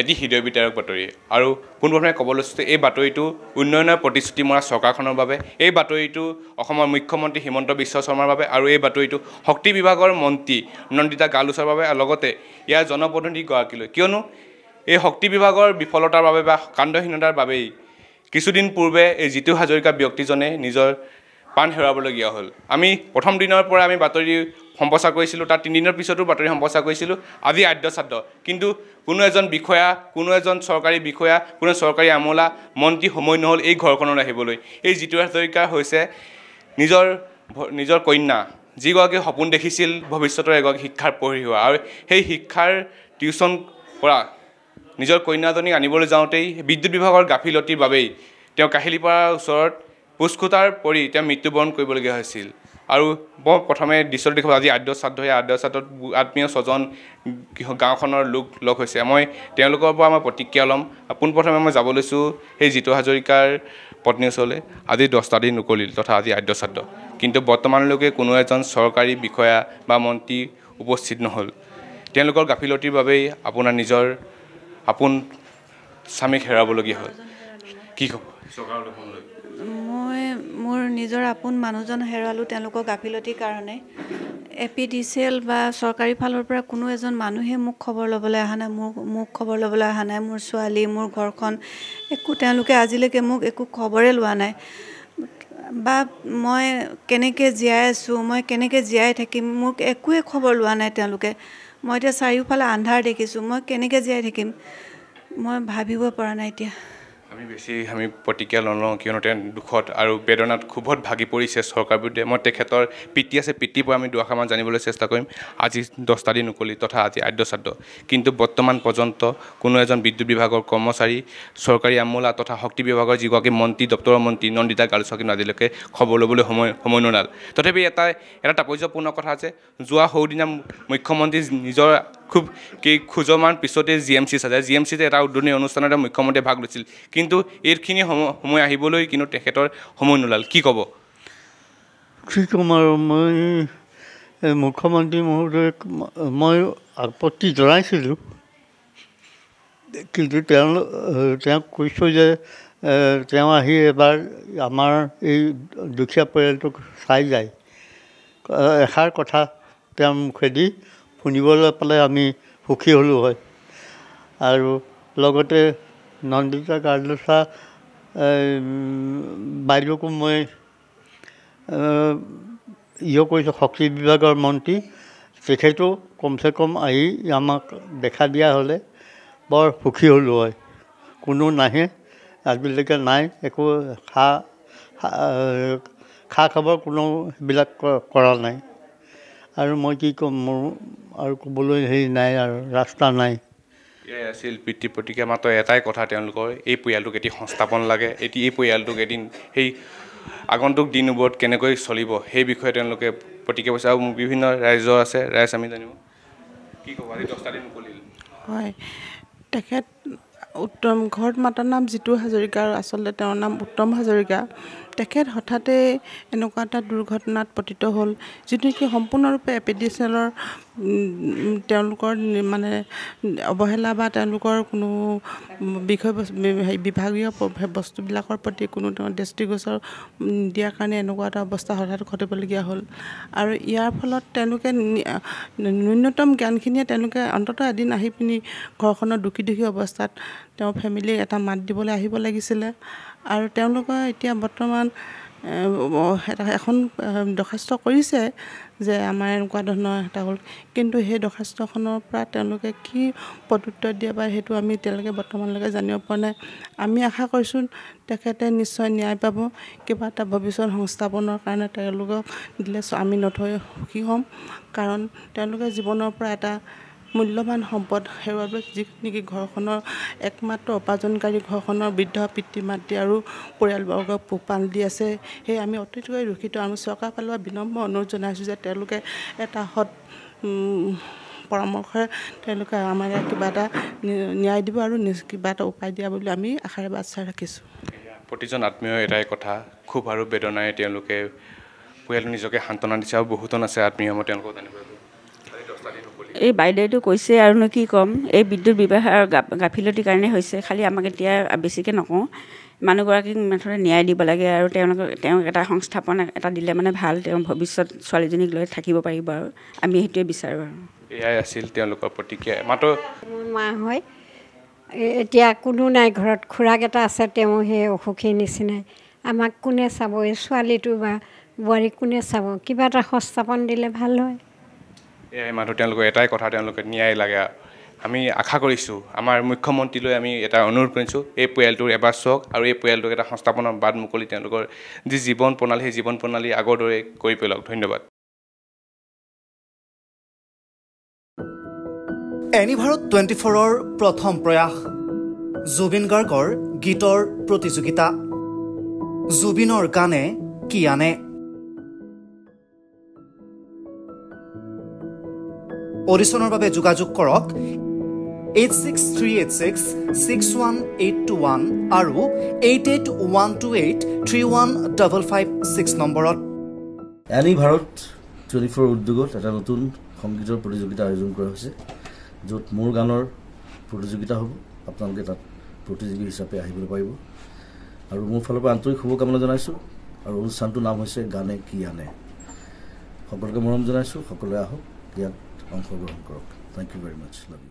এটি হৃদয় বিতাৰক বাতৰি আৰু পোনপ্ৰথমে ক'ব লৈছোঁ এই বাতৰিটো উন্নয়নৰ প্ৰতিশ্ৰুতি মৰা চৰকাৰখনৰ বাবে এই বাতৰিটো অসমৰ মুখ্যমন্ত্ৰী হিমন্ত বিশ্ব শৰ্মাৰ বাবে আৰু এই বাতৰিটো শক্তি বিভাগৰ মন্ত্ৰী নন্দিতা গালুছৰ বাবে লগতে ইয়াৰ জনপ্ৰতিনিধিগৰাকীলৈ কিয়নো এই শক্তি বিভাগৰ বিফলতাৰ বাবে বা কাণ্ডহীনতাৰ বাবেই কিছুদিন পূৰ্বে এই জিতু হাজৰিকা ব্যক্তিজনে নিজৰ প্ৰাণ হেৰুৱাবলগীয়া হ'ল আমি প্ৰথম দিনৰ পৰা আমি বাতৰি সম্প্ৰচাৰ কৰিছিলোঁ তাৰ 3 দিনৰ পিছতো বাতৰি সম্প্ৰচাৰ কৰিছিলোঁ আজি আদ্যশ্ৰাদ্ধ কিন্তু কোনো এজন বিষয়া কোনো এজন চৰকাৰী বিষয়া কোনো চৰকাৰী আমোলা মন্ত্ৰী সময় নহ'ল এই ঘৰখনত আহিবলৈ এই জিতু হাজৰিকা হৈছে নিজৰ কন্যা যিগৰাকী সপোন দেখিছিল ভৱিষ্যতৰ এগৰাকী শিক্ষাৰ পঢ়ি হোৱা আৰু সেই শিক্ষাৰ টিউচন পৰা নিজৰ কন্যাজনীক আনিবলৈ যাওঁতেই বিদ্যুৎ বিভাগৰ গাফিলতিৰ বাবেই তেওঁ কাহিলীপাৰাৰ ওচৰত পুষ্কুটাৰ পৰি তেওঁ মৃত্যুবৰণ কৰিবলগীয়া হৈছিল আৰু মই প্ৰথমে দৃশ্যটো দেখিব আজি আদ্যশ্ৰাদ্ধ আদ্যশ্ৰাদ্ধত আত্মীয় স্বজন গাঁওখনৰ লোক লগ হৈছে মই তেওঁলোকৰ পৰা মই প্ৰতিক্ৰিয়া ল'ম পোনপ্ৰথমে মই যাব লৈছোঁ সেই জিতু হাজৰিকাৰ পত্নীৰ ওচৰলৈ আজি 10টা দিন উকলিল তথা আজি আদ্যশ্ৰাদ্ধ কিন্তু বৰ্তমানলৈকে কোনো এজন চৰকাৰী বিষয়া বা মন্ত্ৰী উপস্থিত নহ'ল তেওঁলোকৰ গাফিলতিৰ বাবেই আপোনাৰ নিজৰ আপোন স্বামীক হেৰাবলগীয়া হ'ল কি ক'ব চৰকাৰলৈ ফোন লৈ মই মোৰ নিজৰ আপোন মানুহজন হেৰুৱালোঁ তেওঁলোকৰ গাফিলতিৰ কাৰণে APDCL বা চৰকাৰী ফালৰ পৰা কোনো এজন মানুহে মোক খবৰ ল'বলৈ অহা নাই মোক খবৰ ল'বলৈ অহা নাই মোৰ ছোৱালী মোৰ ঘৰখন একো তেওঁলোকে আজিলৈকে মোক একো খবৰে লোৱা নাই বা মই কেনেকৈ জীয়াই আছোঁ মই কেনেকৈ জীয়াই থাকিম মোক একোৱে খবৰ লোৱা নাই তেওঁলোকে মই এতিয়া চাৰিওফালে আন্ধাৰ দেখিছোঁ মই কেনেকৈ জীয়াই থাকিম মই ভাবিব পৰা নাই এতিয়া আমি প্ৰতিক্ৰিয়া নলওঁ কিয়নো তেওঁ দুখত আৰু বেদনাত ক্ষোভত ভাগি পৰিছে চৰকাৰ বিৰুদ্ধে মই তেখেতৰ পিতৃ আছে পিতৃৰ পৰা আমি দুআষাৰমান জানিবলৈ চেষ্টা কৰিম আজি 10টা দিন উকলি তথা আজি আদ্যশ্ৰাদ্ধ কিন্তু বৰ্তমান পৰ্যন্ত কোনো এজন বিদ্যুৎ বিভাগৰ কৰ্মচাৰী চৰকাৰী আমোলা তথা শক্তি বিভাগৰ যিগৰাকী মন্ত্ৰী দপ্তৰৰ মন্ত্ৰী নন্দিতা গালুছৰ কিন্তু আজিলৈকে খবৰ ল'বলৈ সময় নোলাল তথাপি এটা তাৎপৰ্যপূৰ্ণ কথা আছে যোৱা সৌদিনা মুখ্যমন্ত্ৰী নিজৰ খুব খোজমান পিছতে GMC আছে GMCতে এটা উদ্বোধনী অনুষ্ঠানতে মুখ্যমন্ত্ৰীয়ে ভাগ লৈছিল কিন্তু এইখিনি সময় আহিবলৈ কিন্তু তেখেতৰ সময় নোলাল কি ক'ব আৰু মই মুখ্যমন্ত্ৰী মহোদয়ক মই আপত্তি জনাইছিলোঁ কিন্তু তেওঁক কৈছোঁ যে তেওঁ আহি এবাৰ আমাৰ এই দুখীয়া পৰিয়ালটোক চাই যায় এষাৰ কথা তেওঁৰ মুখেদি শুনিবলৈ পালে আমি সুখী হ'লোঁ হয় আৰু লগতে নন্দিতা গালুছা বাইদেউকো মই কৰিছোঁ শক্তি বিভাগৰ মন্ত্ৰী তেখেতো কমচে কম আহি আমাক দেখা দিয়া হ'লে বৰ সুখী হ'লোঁ হয় কোনো নাহে আজিলৈকে নাই একো খা খবৰ কোনো সেইবিলাক কৰা নাই আৰু মই কি ক'ম মোৰ আৰু ক'বলৈ হেৰি নাই আৰু ৰাস্তা নাই এয়াই আছিল পিতৃ প্ৰতিক্ৰিয়া মাত্ৰ এটাই কথা তেওঁলোকৰ এই পৰিয়ালটোক এটি সংস্থাপন লাগে এই পৰিয়ালটোক এদিন সেই আগন্তুক দিনবোৰত কেনেকৈ চলিব সেই বিষয়ে তেওঁলোকে প্ৰতিক্ৰিয়া কৰিছে আৰু বিভিন্ন ৰাইজৰ আছে ৰাইজ আমি জানিব কি ক'ব আজি 10টা দিন উকলিল হয় তেখেত উত্তম ঘৰত মাতাৰ নাম জিতু হাজৰিকা আৰু আচলতে তেওঁৰ নাম উত্তম হাজৰিকা তেখেত হঠাতে এনেকুৱা এটা দুৰ্ঘটনাত পতিত হ'ল যিটো নেকি সম্পূৰ্ণৰূপে APDCLৰ তেওঁলোকৰ মানে অৱহেলা বা তেওঁলোকৰ কোনো বিভাগীয় বস্তুবিলাকৰ প্ৰতি কোনো দৃষ্টিগোচৰ দিয়াৰ কাৰণে এনেকুৱা এটা অৱস্থা হঠাৎ ঘটিবলগীয়া হ'ল আৰু ইয়াৰ ফলত তেওঁলোকে ন্যূনতম জ্ঞানখিনিয়ে তেওঁলোকে অন্ততঃ এদিন আহি পিনি ঘৰখনৰ দুখী অৱস্থাত তেওঁ ফেমিলিক এটা মাত দিবলৈ আহিব লাগিছিলে আৰু তেওঁলোকে এতিয়া বৰ্তমান এখন দৰখাস্ত কৰিছে যে আমাৰ এনেকুৱা ধৰণৰ এটা হ'ল কিন্তু সেই দৰখাস্তখনৰ পৰা তেওঁলোকে কি প্ৰত্যুত্তৰ দিয়ে বা সেইটো আমি এতিয়ালৈকে বৰ্তমানলৈকে জানিব পৰা নাই আমি আশা কৰিছোঁ তেখেতে নিশ্চয় ন্যায় পাব কিবা এটা ভৱিষ্যত সংস্থাপনৰ কাৰণে তেওঁলোকক দিলে আমি নথৈ সুখী হ'ম কাৰণ তেওঁলোকে জীৱনৰ পৰা এটা মূল্যৱান সম্পদ হেৰুৱাবলৈ যি নেকি ঘৰখনৰ একমাত্ৰ উপাৰ্জনকাৰী ঘৰখনৰ বৃদ্ধ পিতৃ মাতৃ আৰু পৰিয়ালবৰ্গক পোহপাল দি আছে সেই আমি অতিকৈ দুখিত আমি চৰকাৰ ফালৰ পৰা বিনম্ৰ অনুৰোধ জনাইছোঁ যে তেওঁলোকে এটা সৎ পৰামৰ্শৰে তেওঁলোকে আমাৰ কিবা এটা ন্যায় দিব আৰু কিবা এটা উপায় দিয়া বুলি আমি আশাৰে বাচ্ছা ৰাখিছোঁ প্ৰতিজন আত্মীয় এটাই কথা খুব আৰু বেদনাৰে তেওঁলোকে পৰিয়াল নিজকে সান্তনা দিছে আৰু বহুতন আছে আত্মীয় মই তেওঁলোকক জানিব এই বাইদেউটো কৈছে আৰুনো কি ক'ম, এই বিদ্যুৎ ব্যৱহাৰৰ গাফিলতিৰ কাৰণে হৈছে। খালি আমাক এতিয়া বেছিকৈ নকওঁ, মানুহগৰাকীক মুঠতে ন্যায় দিব লাগে আৰু তেওঁক এটা সংস্থাপন এটা দিলে মানে ভাল, তেওঁ ভৱিষ্যত ছোৱালীজনীক লৈ থাকিব পাৰিব আৰু আমি সেইটোৱে বিচাৰোঁ আৰু। এয়াই আছিল তেওঁলোকৰ প্ৰতিক্ৰিয়া। মাত্ৰ মোৰ মা হয়, এতিয়া কোনো নাই ঘৰত, খুৰাক এটা আছে, তেওঁ সেই অসুখী নিচিনাই। আমাক কোনে চাব, এই ছোৱালীটো বা বোৱাৰীক কোনে চাব? কিবা এটা সংস্থাপন দিলে ভাল হয়। এয়াই মাত্ৰ তেওঁলোকৰ এটাই কথা, তেওঁলোকে ন্যায় লাগে। আমি আশা কৰিছোঁ, আমাৰ মুখ্যমন্ত্ৰীলৈ আমি এটা অনুৰোধ কৰিছোঁ, এই পৰিয়ালটোৰ এবাৰ চাওক আৰু এই পৰিয়ালটোক এটা সংস্থাপনৰ বাট মুকলি তেওঁলোকৰ যি জীৱন প্ৰণালী, সেই জীৱন প্ৰণালী আগৰ দৰে কৰি পেলাওক। ধন্যবাদ। এনিভাৰত 24ৰ প্ৰথম প্ৰয়াস, জুবিন গাৰ্গৰ গীতৰ প্ৰতিযোগিতা। জুবিনৰ গানে কি আনে? অডিশ্যনৰ বাবে যোগাযোগ কৰক 8638661821 আৰু 8812831556 নম্বৰত। এনিভাৰত 24 উদ্যোগত এটা নতুন সংগীতৰ প্ৰতিযোগিতা আয়োজন কৰা হৈছে, য'ত মোৰ গানৰ প্ৰতিযোগিতা হ'ব। আপোনালোকে তাত প্ৰতিযোগী হিচাপে আহিবলৈ পাৰিব আৰু মোৰ ফালৰ পৰা আন্তৰিক শুভকামনা জনাইছোঁ। আৰু অনুষ্ঠানটোৰ নাম হৈছে গানে কি আনে। সকলোকে মৰম জনাইছোঁ, সকলোৱে আহক, ইয়াত অংশগ্ৰহণ কৰক। Thank you very much. Love U.